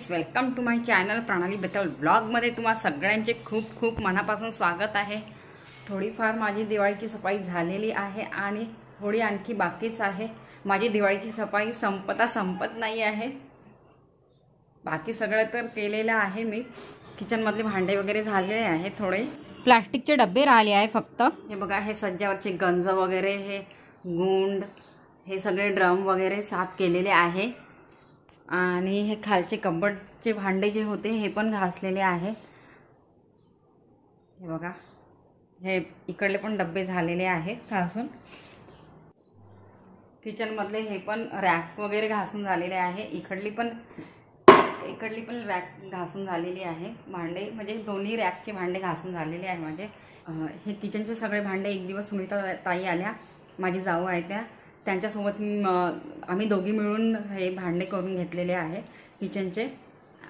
Friends, welcome to my channel Pranali Betal व्लॉगमध्ये तुम्हा सगळ्यांचे खूप खूप मनापासून स्वागत आहे। थोडीफार माझी दिवाळीची सफाई झालेली आहे आणि थोडी आणखी बाकीच आहे। माझी दिवाळीची सफाई संपत नाही आहे। बाकी सगळं तर केलेलं आहे मी। किचन मधले भांडे वगैरे झालेले आहे, थोडे प्लास्टिकचे डब्बे राहिले आहे फक्त। हे बघा, हे सज्जावरचे गंज वगैरे, हे गुंड, हे सगळे ड्रम वगैरे साफ केलेले आहे आणि हे खालचे कबडचे भांडे जे होते हे पण घासलेले आहे। हे बघा, हे इकडले पण डब्बे झालेले आहेत घासून। किचन मधले हे पण रॅक वगैरे घासून झालेले आहे। इकडली पण रॅक घासून झालेली आहे। भांडे म्हणजे दोन्ही रॅकचे भांडे घासून झालेले आहे माझे। हे किचनचे सगळे भांडे एक दिवस सुनीता ताई आल्या, माझी जाऊ आहे त्यांच्यासोबत आम्ही दोघी मिळून हे भांडे करून घेतलेले आहे किचनचे।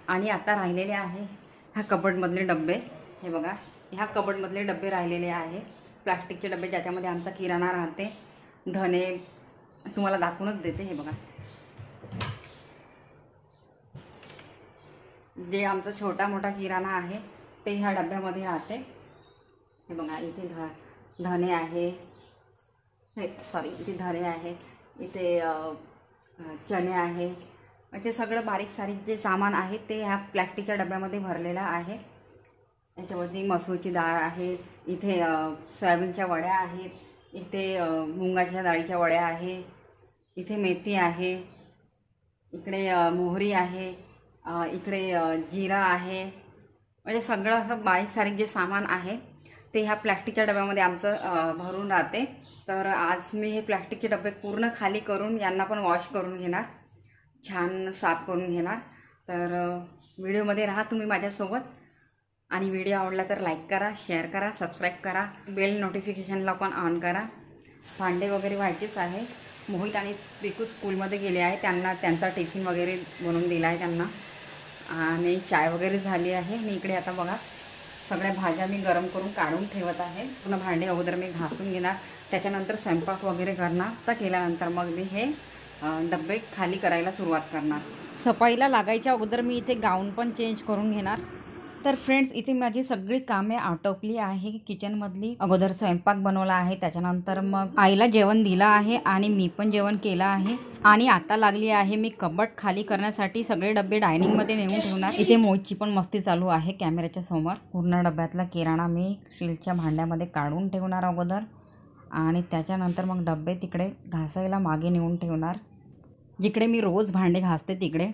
आणि आता राहिलेले आहे ह्या कबडमधले डब्बे। हे बघा, ह्या कबडमधले डब्बे राहिलेले आहे, प्लास्टिकचे डब्बे ज्याच्यामध्ये आमचा किराणा राहते। धने तुम्हाला दाखवूनच देते। हे बघा, जे आमचा छोटा मोठा किराणा आहे ते ह्या डब्यामध्ये राहते। हे बघा, इथे धने आहे, इथे धने आहे, इथे चणे आहे, म्हणजे सगळं बारीक सारीक जे सामान आहे ते ह्या प्लास्टिकच्या डब्यामध्ये भरलेलं आहे। याच्यामध्ये मसूरची डाळ आहे, इथे सोयाबीनच्या वड्या आहेत, इथे मुंगाच्या डाळीच्या वड्या आहे, इथे मेथी आहे, इकडे मोहरी आहे, इकडे जिरा आहे, म्हणजे सगळं असं बारीक सारीक जे सामान आहे ते ह्या प्लास्टिकच्या डब्यामध्ये आमचं भरून राहते। तर आज मी हे प्लास्टिकचे डबे पूर्ण खाली करून यांना पण वॉश करून घेणार, छान साफ करून घेणार। तर व्हिडिओमध्ये राहा तुम्ही माझ्यासोबत। आणि व्हिडिओ आवडला तर लाईक करा, शेअर करा, सबस्क्राईब करा, बेल नोटिफिकेशनला पण ऑन करा। भांडे वगैरे व्हायचेच आहे। मोहित आणि पिकू स्कूलमध्ये गेले आहे, त्यांचा टिफिन वगैरे बनवून दिला आहे त्यांना, आणि चाय वगैरे झाली आहे। आणि इकडे आता बघा, सगळ्या भाज्या मी गरम करून काढून ठेवत आहे। पूर्ण भांडे अगोदर मी घासून घेणार, त्याच्यानंतर स्वयंपाक वगैरे करणार। तर केल्यानंतर मग मी हे डब्बे खाली करायला सुरुवात करणार। सफाईला लागायच्या अगोदर मी इथे गाऊन पण चेंज करून घेणार। तर फ्रेंड्स, इथे माझी सगळी कामे आटोपली आहे किचनमधली। अगोदर स्वयंपाक बनवला आहे, त्याच्यानंतर मग आईला जेवण दिलं आहे आणि मी पण जेवण केलं आहे। आणि आता लागली आहे मी कबड खाली करण्यासाठी। सगळे डबे डायनिंगमध्ये नेऊन ठेवणार। इथे मोहितची पण मस्ती चालू आहे कॅमेऱ्याच्या समोर। पूर्ण डब्यातला किराणा मी स्टीलच्या भांड्यामध्ये काढून ठेवणार अगोदर, आणि त्याच्यानंतर मग डबे तिकडे घासायला मागे नेऊन ठेवणार, जिकडे मी रोज भांडे घासते तिकडे।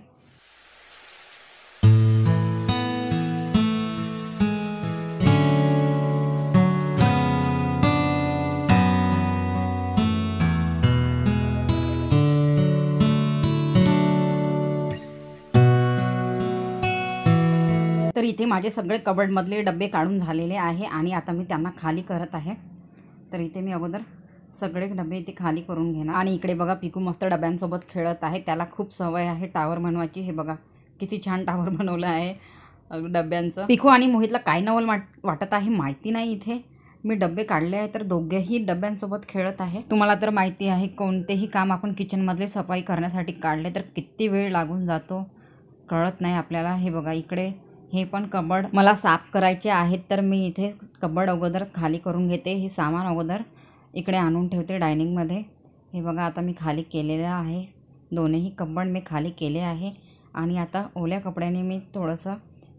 तर इथे माझे सगळे कबडमधले डबे काढून झालेले आहे आणि आता मी त्यांना खाली करत आहे। तर इथे मी अगोदर सगळे डबे इथे खाली करून घेणार। आणि इकडे बघा, पिकू मस्त डब्यांसोबत खेळत आहे, त्याला खूप सवय आहे टावर बनवायची। हे बघा, किती छान टावर बनवलं आहे डब्यांचं। पिकू आणि मोहितला काय नवल वाटत आहे माहिती नाही। इथे मी डबे काढले आहे तर दोघेही डब्यांसोबत खेळत आहे। तुम्हाला तर माहिती आहे, कोणतेही काम आपण किचनमधले सफाई करण्यासाठी काढले तर किती वेळ लागून जातो कळत नाही आपल्याला। हे बघा, इकडे हे पण कबड मला साफ करायचे आहेत, तर मी इथे कबड अगोदर खाली करून घेते। हे सामान अगोदर इकडे आणून ठेवते डायनिंगमध्ये। हे बघा, आता मी खाली केलेलं आहे, दोन्ही कबड मी खाली केले आहे। आणि आता ओल्या कपड्याने मी थोडंसं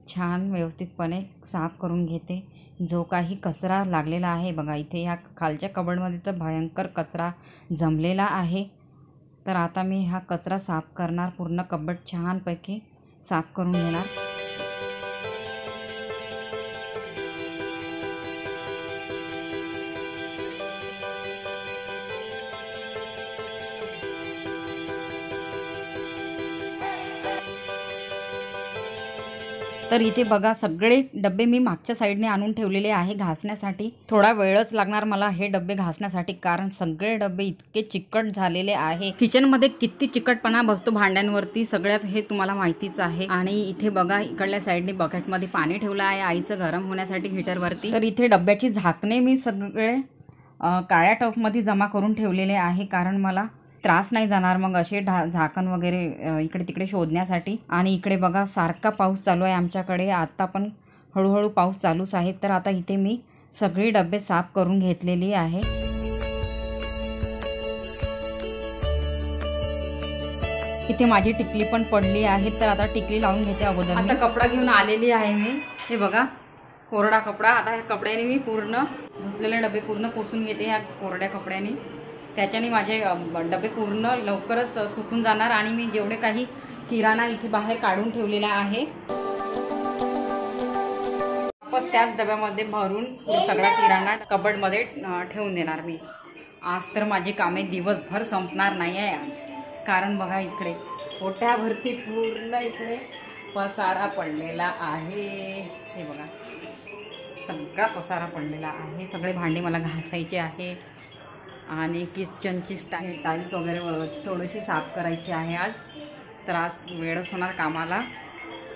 छान व्यवस्थितपणे साफ करून घेते जो काही कचरा लागलेला आहे। बघा, इथे ह्या खालच्या कबडमध्ये तर भयंकर कचरा जमलेला आहे। तर आता मी हा कचरा साफ करणार, पूर्ण कबड छानपैकी साफ करून घेणार। तर इथे बघा, सगळे डब्बे मी मागच्या साईडने आणून ठेवलेले आहे घासण्यासाठी। थोडा वेळच लागणार मला हे डब्बे घासण्यासाठी, कारण सगळे डब्बे इतके चिकट झालेले आहे। किचनमध्ये किती चिकटपणा बसतो भांड्यांवरती सगळ्यात, हे तुम्हाला माहितीच आहे। आणि इथे बघा, इकडल्या साईडने बकेटमध्ये पाणी ठेवलं आहे आईचं गरम होण्यासाठी हीटरवरती। तर इथे डब्याची झाकणे मी सगळे काळ्या टबमध्ये जमा करून ठेवलेले आहे, कारण मला त्रास नाही जाणार मग असे झाकण वगैरे इकडे तिकडे शोधण्यासाठी. आणि इकडे बघा सारखा पाऊस चालू आहे आमच्याकडे. आता पण हळूहळू पाऊस चालूच आहे. तर आता इथे मी सगळी डबे साफ करून घेतलेली आहे. इथे माझी टिकली पण पडली आहे. तर आता टिकली लावून घेते अगोदर. आता कपडा घेऊन आलेली आहे मी. हे बघा कोरडा कपडा. आता ह्या कपड्याने मी पूर्ण धुतलेले डबे पूर्ण पुसून घेते ह्या कोरड्या कपड्याने. त्याच्याने माझे डबे पूर्ण लवकरच सुकून जाणार. आणि मी जेवढे काही किराणा इथे बाहेर काढून ठेवलेला आहे वापस त्याच डब्यामध्ये भरून सगळा किराणा कबडमध्ये ठेवून देणार मी. आज तर माझी कामे दिवसभर संपणार नाही आहे आज. कारण बघा इकडे ओट्यावरती पूर्ण इकडे पसारा पडलेला आहे. हे बघा सगळा पसारा पडलेला आहे. सगळे भांडे मला घासायचे आहे. आणि किचनची टाईल्स वगैरे थोडीशी साफ करायची आहे आज. तर आज वेळच होणार कामाला.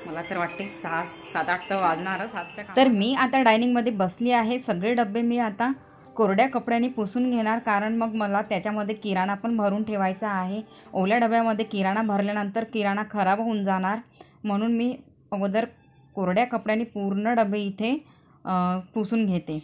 मला तर वाटते 7-8 तर वाजणारच आजच्या. तर मी आता डायनिंगमध्ये बसली आहे. सगळे डबे मी आता कोरड्या कपड्याने पुसून घेणार. कारण मग मला त्याच्यामध्ये किराणा पण भरून ठेवायचा आहे. ओल्या डब्यामध्ये किराणा भरल्यानंतर किराणा खराब होऊन जाणार. म्हणून मी अगोदर कोरड्या कपड्याने पूर्ण डबे इथे पुसून घेते.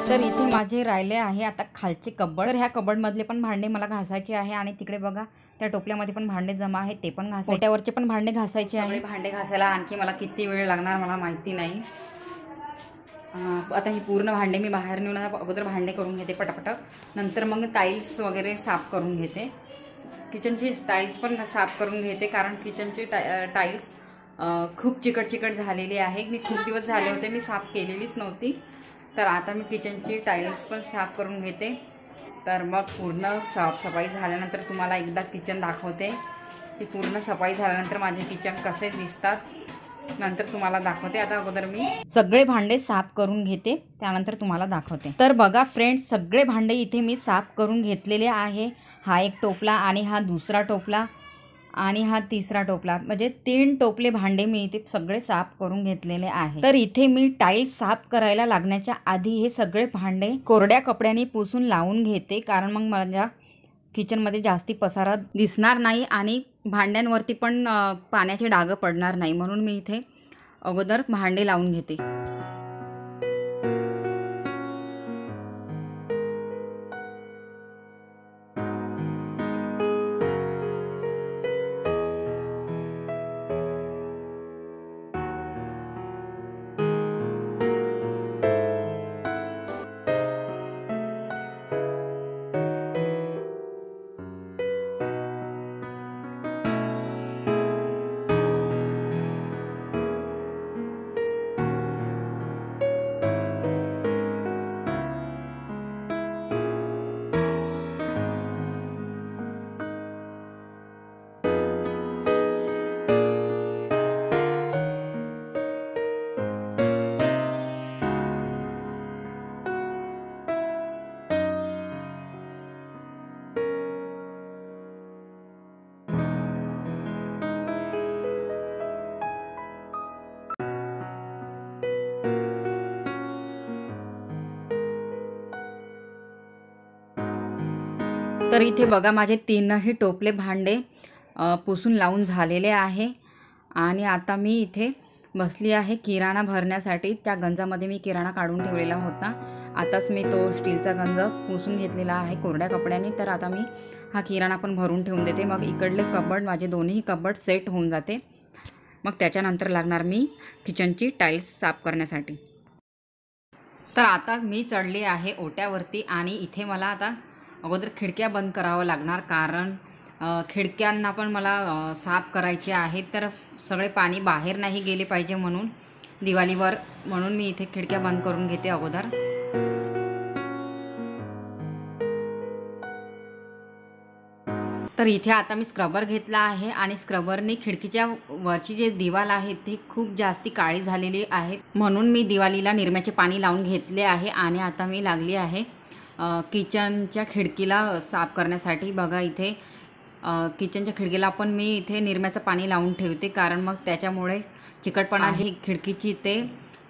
तर इथे माझे राहिले आहे आता खालचे कबड. तर ह्या कबडमधले पण भांडे मला घासायचे आहे. आणि तिकडे बघा त्या टोपल्यामध्ये पण भांडे जमा आहेत, ते पण घासायचे. त्यावरचे पण भांडे घासायचे आहे. भांडे घासायला आणखी मला किती वेळ लागणार मला माहिती नाही. आता ही पूर्ण भांडे मी बाहेर नेऊन अगोदर भांडे करून घेते पटापट. नंतर मग टाईल्स वगैरे साफ करून घेते. किचनची टाईल्स पण साफ करून घेते. कारण किचनची टाईल्स खूप चिकट झालेली आहे. मी खूप दिवस झाले होते मी साफ केलेलीच नव्हती. तर आता मी किचनची टाईल्स पण साफ करून घेते. तर मग पूर्ण साफसफाई झाल्यानंतर तुम्हाला एकदा किचन दाखवते. ती पूर्ण सफाई झाल्यानंतर माझे किचन कसे दिसतात नंतर तुम्हाला दाखवते. आता अगोदर मी सगळे भांडे साफ करून घेते, त्यानंतर तुम्हाला दाखवते. तर बघा फ्रेंड्स, सगळे भांडे इथे मी साफ करून घेतलेले आहे. हा एक टोपला आणि हा दुसरा टोपला आणि हा तिसरा टोपला, म्हणजे 3 टोपले भांडे मी इथे सगळे साफ करून घेतलेले आहे. तर इथे मी टाईल्स साफ करायला लागण्याच्या आधी हे सगळे भांडे कोरड्या कपड्याने पुसून लावून घेते. कारण मग माझ्या किचनमध्ये जास्ती पसारा दिसणार नाही आणि भांड्यांवरती पण पाण्याचे डाग पडणार नाही. म्हणून मी इथे अगोदर भांडे लावून घेते. तर इथे बघा माझे 3ही टोपले भांडे पुसून लावून झालेले आहे आणि आता मी इथे बसली आहे किराणा भरण्यासाठी। त्या गंजामध्ये मी किराणा काढून ठेवलेला होता, आताच मी तो स्टीलचा गंज पुसून घेतलेला आहे कोरड्या कपड्याने। तर आता मी हा किराणा पण भरून ठेवून देते, मग इकडले कबड माझे दोन्ही कबड सेट होऊन जाते। मग त्याच्यानंतर लागणार मी किचनची टाईल्स साफ करण्यासाठी। तर आता मी चढले आहे ओट्यावरती आणि इथे मला आता अगोदर खिडक्या बंद करावं लागणार, कारण खिडक्यांना पण मला साफ करायचे आहेत। तर सगळे पाणी बाहेर नाही गेले पाहिजे म्हणून दिवाळीवर, म्हणून मी इथे खिडक्या बंद करून घेते अगोदर। तर इथे आता मी स्क्रबर घेतला आहे आणि स्क्रबरने खिडकीच्या वरची जे दिवाल आहे ती खूप जास्ती काळी झालेली आहे, म्हणून मी दिवाळीला निरम्याचे पाणी लावून घेतले आहे आणि आता मी लागली आहे किचनच्या खिडकीला साफ करण्यासाठी। बघा इथे किचनच्या खिडकीला पण मी इथे निरम्याचं पाणी लावून ठेवते, कारण मग त्याच्यामुळे चिकटपणा जी खिडकीची ते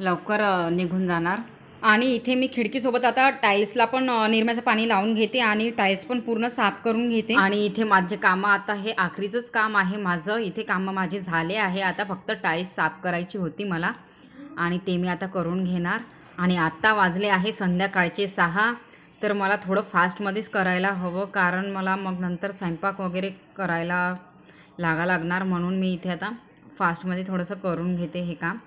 लवकर निघून जाणार। आणि इथे मी खिडकीसोबत आता टाईल्सला पण निरम्याचं पाणी लावून घेते आणि टाईल्स पण पूर्ण साफ करून घेते। आणि इथे माझे कामं आता हे आखरीचंच काम आहे माझं, इथे कामं माझे झाले आहे, आता फक्त टाईल्स साफ करायची होती मला आणि ते मी आता करून घेणार। आणि आत्ता वाजले आहे संध्याकाळचे 6, तर मला थोडं फास्टमध्येच करायला हवं, कारण मला मग नंतर स्वयंपाक वगैरे करायला लागणार, म्हणून मी इथे आता फास्टमध्ये थोडंसं करून घेते हे काम।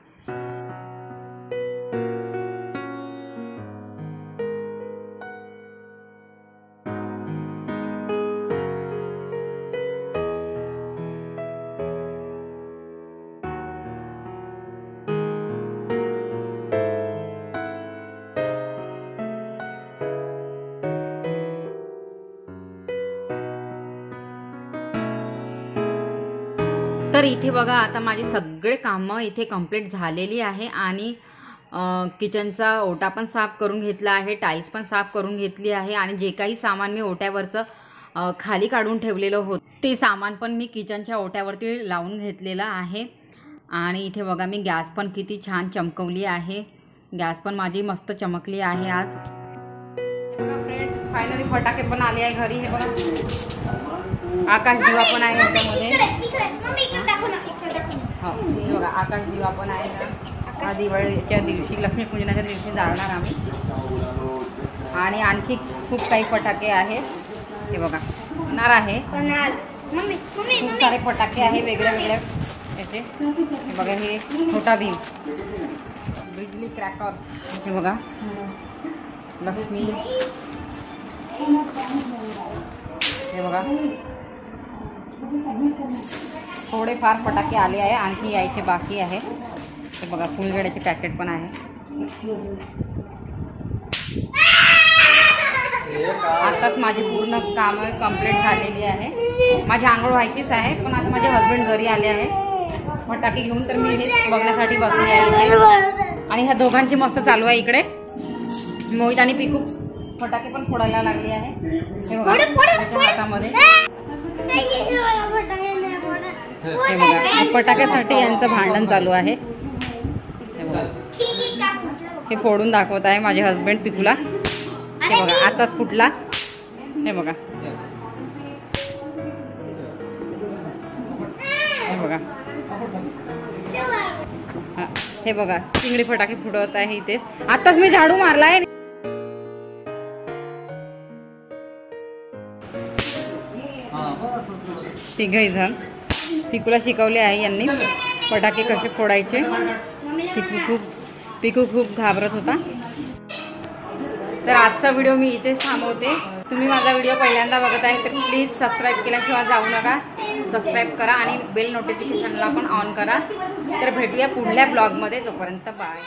तर इथे बघा आता माझी सगळे कामं इथे कंप्लीट झालेली आहे आणि किचनचा ओटा पण साफ करून घेतला आहे, टाईल्स पण साफ करून घेतली आहे आणि जे काही सामान मी ओट्यावरचं खाली काढून ठेवलेलं होतं ते सामान पण मी किचनच्या ओट्यावरती लावून घेतलेलं आहे। आणि इथे बघा मी गॅस पण किती छान चमकवली आहे, गॅस पण माझी मस्त चमकली आहे आज। फ्रेंड्स फायनली फटाके पण आले आहे घरी, हे बघा आकाश दिवा पण आहे ह्याच्यामध्ये। हो हे बघा आकाश दिवा पण आहे ना, दिवाळीच्या दिवशी लक्ष्मीपूजनाच्या दिवशी जाळणार आम्ही। आणि आणखी खूप काही फटाके आहेत, हे बघा होणार आहे, खूप सारे फटाके आहे वेगळ्या वेगळ्या याचे। हे बघा हे छोटा भीम, बिजली क्रॅकर, हे बघा लक्ष्मी, हे बघा थोडे फार फटाके आले आहे, आणखी यायचे बाकी आहे। हे बघा फुलझड्याचे पॅकेट पण आहे। आताच माझी पूर्ण कामं कंप्लीट झालेली आहे, माझी आंघोळ व्हायचीच आहे, पण आता माझे हस्बंड घरी आले आहे फटाके घेऊन, तर मी हेच बघण्यासाठी बसली आहे। आणि ह्या दोघांची मस्त चालू आहे इकडे, मोहित आणि पिकू फटाके पण फोडायला लागली आहे। हे बघा त्याच्या हातामध्ये, हे बघा फटाक्यासाठी यांचं भांडण चालू आहे। हे बघा हे फोडून दाखवत आहे माझे हस्बंड पिकूला, हे बघा आताच फुटला, हे बघा हे बघा हे बघा चिंगडी फटाके फुटवत आहे इथेच, आताच मी झाडू मारलाय। तिघही जण पिकूला शिकवले आहे यांनी फटाके कसे फोडायचे। पिकू खूप घाबरत होता। तर आजचा व्हिडिओ मी इथेच थांबवते। तुम्ही माझा व्हिडिओ पहिल्यांदा बघत आहे तर प्लीज सबस्क्राईब केल्याशिवाय जाऊ नका, सबस्क्राईब करा आणि बेल नोटिफिकेशनला पण ऑन करा। तर भेटूया पुढल्या ब्लॉगमध्ये, तोपर्यंत बाय।